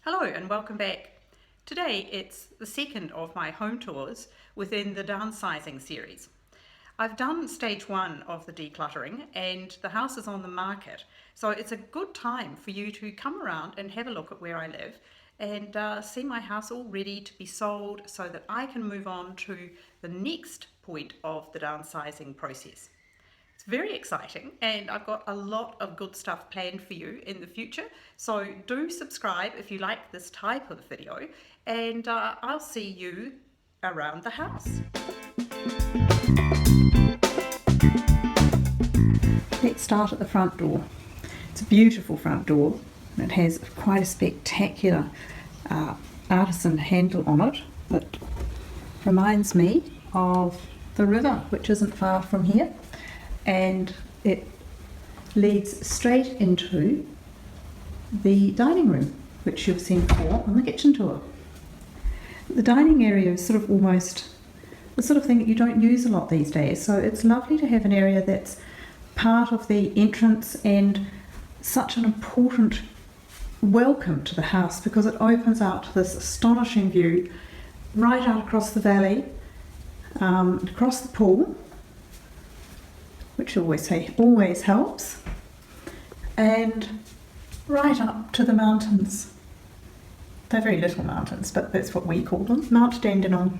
Hello and welcome back. Today it's the second of my home tours within the downsizing series. I've done stage one of the decluttering and the house is on the market, so it's a good time for you to come around and have a look at where I live and see my house all ready to be sold so that I can move on to the next point of the downsizing process. It's very exciting and I've got a lot of good stuff planned for you in the future, so do subscribe if you like this type of video, and I'll see you around the house. Let's start at the front door. It's a beautiful front door and it has quite a spectacular artisan handle on it that reminds me of the river, which isn't far from here. And it leads straight into the dining room, which you've seen before on the kitchen tour. The dining area is sort of almost the sort of thing that you don't use a lot these days, so it's lovely to have an area that's part of the entrance and such an important welcome to the house because it opens out this astonishing view right out across the valley, across the pool, which I always say always helps, and right up to the mountains. They're very little mountains, but that's what we call them, Mount Dandenong.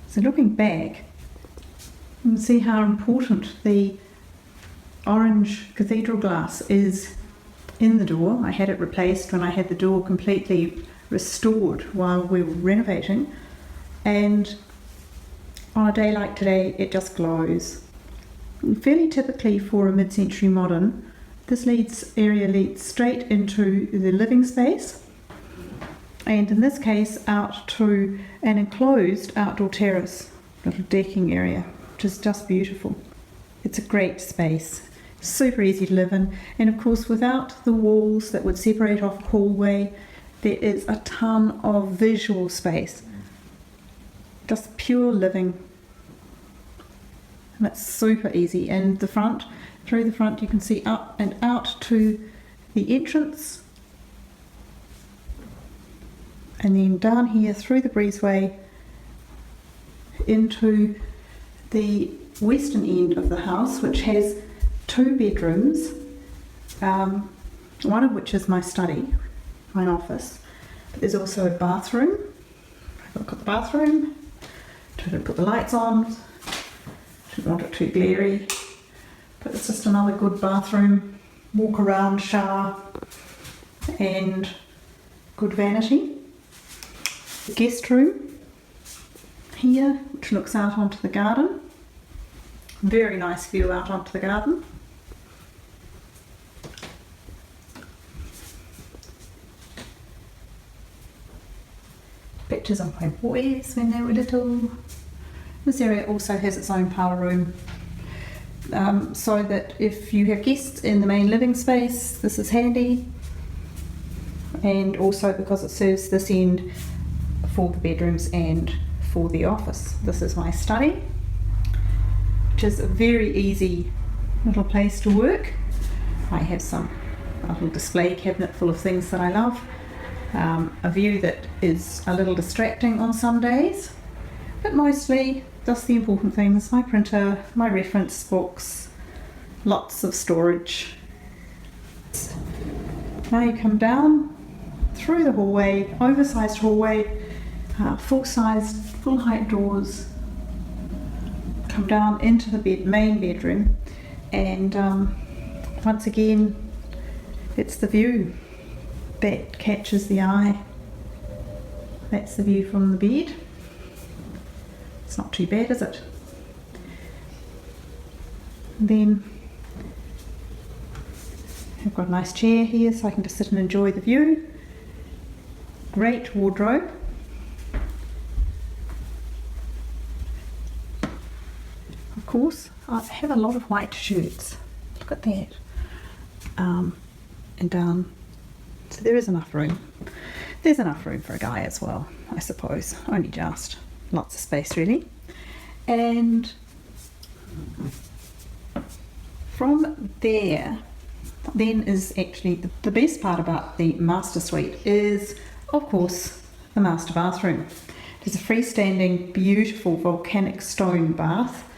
So looking back, you can see how important the orange cathedral glass is in the door. I had it replaced when I had the door completely restored while we were renovating, and on a day like today, it just glows. And fairly typically for a mid-century modern, this area leads straight into the living space, and in this case out to an enclosed outdoor terrace, little decking area, which is just beautiful. It's a great space, super easy to live in, and of course without the walls that would separate off hallway, there is a ton of visual space. Just pure living, and it's super easy. And through the front you can see up and out to the entrance, and then down here through the breezeway into the western end of the house, which has 2 bedrooms, one of which is my study, my office, but there's also a bathroom. Have a look at the bathroom. Don't put the lights on, don't want it too glary, but it's just another good bathroom, walk around, shower, and good vanity. The guest room here, which looks out onto the garden, very nice view out onto the garden. Pictures of my boys when they were little. This area also has its own parlour room, so that if you have guests in the main living space, this is handy, and also because it serves this end for the bedrooms and for the office. This is my study, which is a very easy little place to work. I have a little display cabinet full of things that I love. A view that is a little distracting on some days, but mostly just the important things: my printer, my reference books, lots of storage. Now you come down through the hallway, oversized hallway, full-sized, full-height doors, come down into the main bedroom, and once again it's the view that catches the eye. That's the view from the bed. It's not too bad, is it? And then I've got a nice chair here so I can just sit and enjoy the view. Great wardrobe. Of course, I have a lot of white shirts. Look at that. And down. So there is enough room. There's enough room for a guy as well, I suppose. Only just. Lots of space really. And from there then is actually the best part about the master suite is, of course, the master bathroom. It's a freestanding, beautiful volcanic stone bath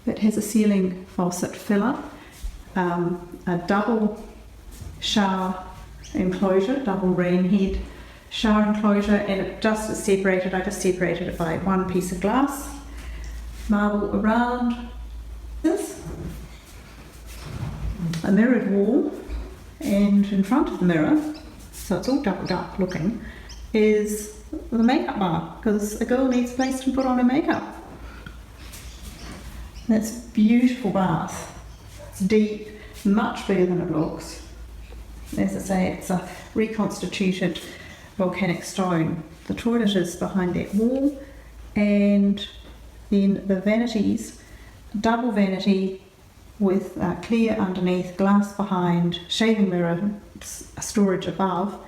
that has a ceiling faucet filler, a double shower enclosure, double rain head shower enclosure, and it just is separated. I just separated it by one piece of glass. Marble around this, a mirrored wall, and in front of the mirror, so it's all doubled up looking, is the makeup bar, because a girl needs a place to put on her makeup. That's a beautiful bath. It's deep, much bigger than it looks. As I say, it's a reconstituted volcanic stone. The toilet is behind that wall, and then the vanities, double vanity with clear underneath, glass behind, shaving mirror, storage above,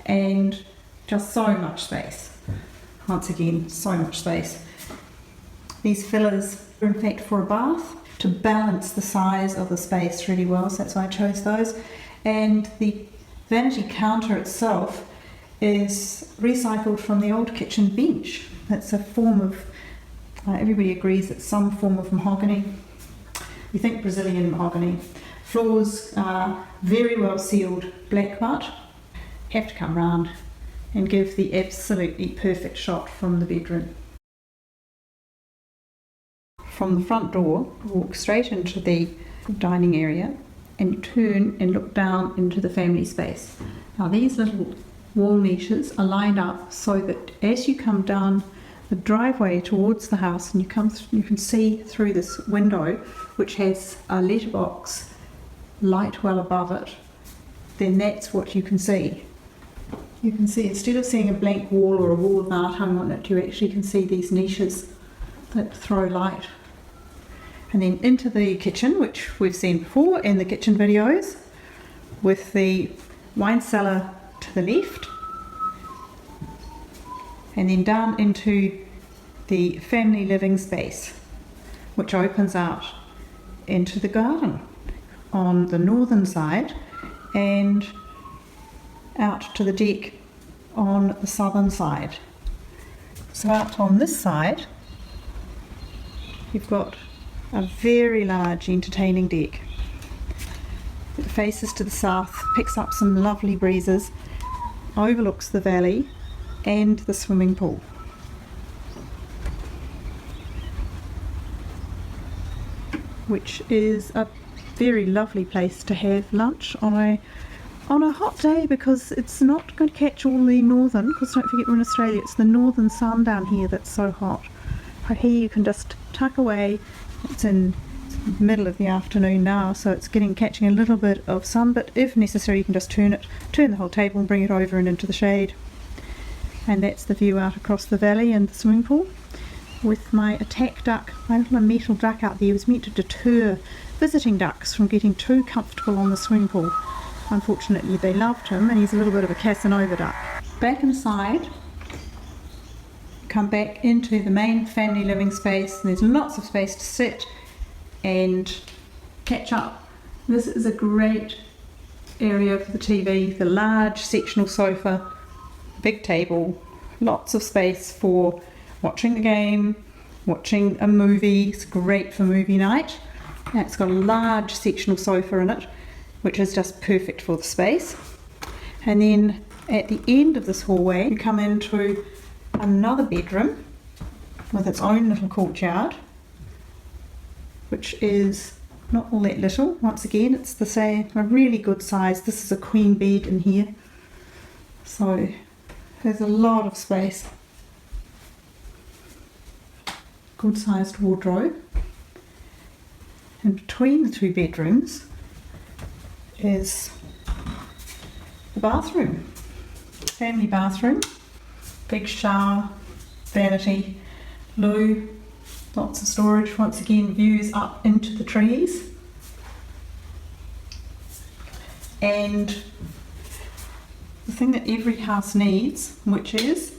and just so much space. Once again, so much space. These fillers are in fact for a bath to balance the size of the space really well, so that's why I chose those. And the vanity counter itself is recycled from the old kitchen bench. That's a form of, everybody agrees it's some form of mahogany. We think Brazilian mahogany. Floors are very well sealed black butt. Have to come round and give the absolutely perfect shot from the bedroom. From the front door, walk straight into the dining area and turn and look down into the family space. Now these little wall niches are lined up so that as you come down the driveway towards the house and you can see through this window, which has a letterbox light well above it, then that's what you can see. You can see, instead of seeing a blank wall or a wall of art hung on it, you actually can see these niches that throw light. And then into the kitchen, which we've seen before in the kitchen videos, with the wine cellar to the left, and then down into the family living space, which opens out into the garden on the northern side and out to the deck on the southern side. So out on this side you've got a very large entertaining deck. It faces to the south, picks up some lovely breezes, overlooks the valley and the swimming pool. Which is a very lovely place to have lunch on a hot day, because it's not going to catch all the northern, because don't forget we're in Australia, it's the northern sun down here that's so hot. But here you can just tuck away. It's in the middle of the afternoon now, so it's catching a little bit of sun, but if necessary you can just turn the whole table and bring it over and into the shade. And that's the view out across the valley and the swimming pool. With my attack duck, my little metal duck out there, was meant to deter visiting ducks from getting too comfortable on the swimming pool. Unfortunately they loved him, and he's a little bit of a Casanova duck. Back inside, come back into the main family living space, and there's lots of space to sit and catch up. This is a great area for the TV, the large sectional sofa, big table, lots of space for watching the game, watching a movie. It's great for movie night. And it's got a large sectional sofa in it, which is just perfect for the space. And then at the end of this hallway you come into another bedroom with its own little courtyard, which is not all that little. Once again, it's the same, a really good size. This is a queen bed in here, so there's a lot of space. Good sized wardrobe, and between the two bedrooms is the bathroom, family bathroom, big shower, vanity, loo, lots of storage. Once again, views up into the trees, and the thing that every house needs, which is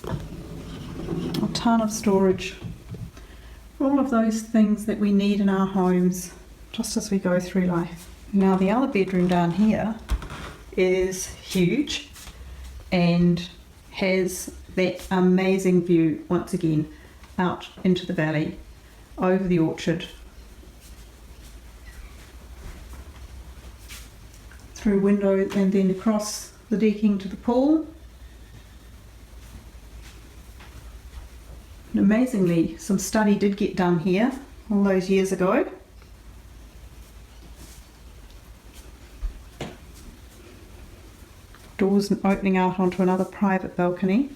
a ton of storage for all of those things that we need in our homes just as we go through life. Now the other bedroom down here is huge and has that amazing view once again out into the valley, over the orchard, through a window and then across the decking to the pool. And amazingly, some study did get done here all those years ago. Doors opening out onto another private balcony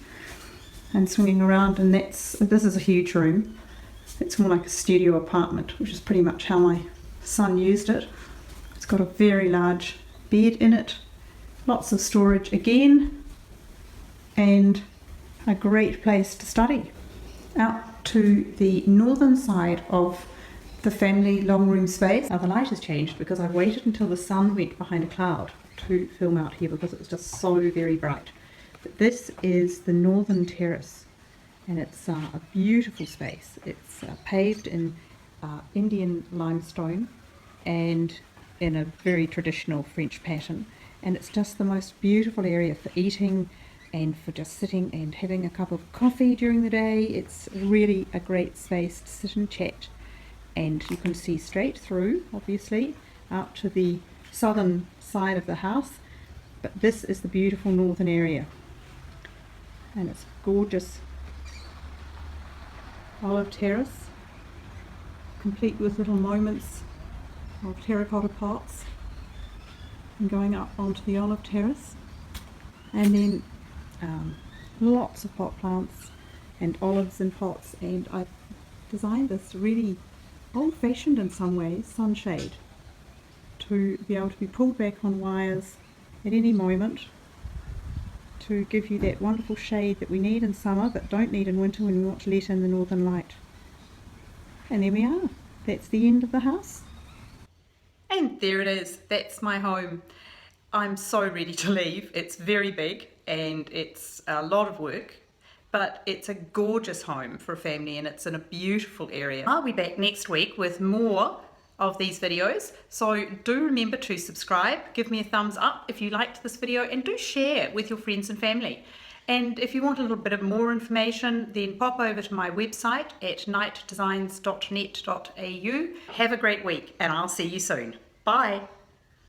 and swinging around, and this is a huge room. It's more like a studio apartment, which is pretty much how my son used it. It's got a very large bed in it, lots of storage again, and a great place to study. Out to the northern side of the family long room space. Now the light has changed because I waited until the sun went behind a cloud to film out here because it was just so very bright. But this is the northern terrace, and it's a beautiful space. It's paved in Indian limestone and in a very traditional French pattern, and it's just the most beautiful area for eating and for just sitting and having a cup of coffee during the day. It's really a great space to sit and chat, and you can see straight through, obviously, out to the southern side of the house. But this is the beautiful northern area, and it's gorgeous olive terrace, complete with little moments of terracotta pots, and going up onto the olive terrace, and then lots of pot plants and olives in pots. And I've designed this really old-fashioned in some ways, sunshade, to be able to be pulled back on wires at any moment to give you that wonderful shade that we need in summer but don't need in winter when we want to let in the northern light. And there we are. That's the end of the house. And there it is. That's my home. I'm so ready to leave. It's very big and it's a lot of work, but it's a gorgeous home for a family and it's in a beautiful area. I'll be back next week with more of these videos, so do remember to subscribe, give me a thumbs up if you liked this video, and do share with your friends and family. And if you want a little bit of more information, then pop over to my website at nightdesigns.net.au. Have a great week and I'll see you soon. Bye.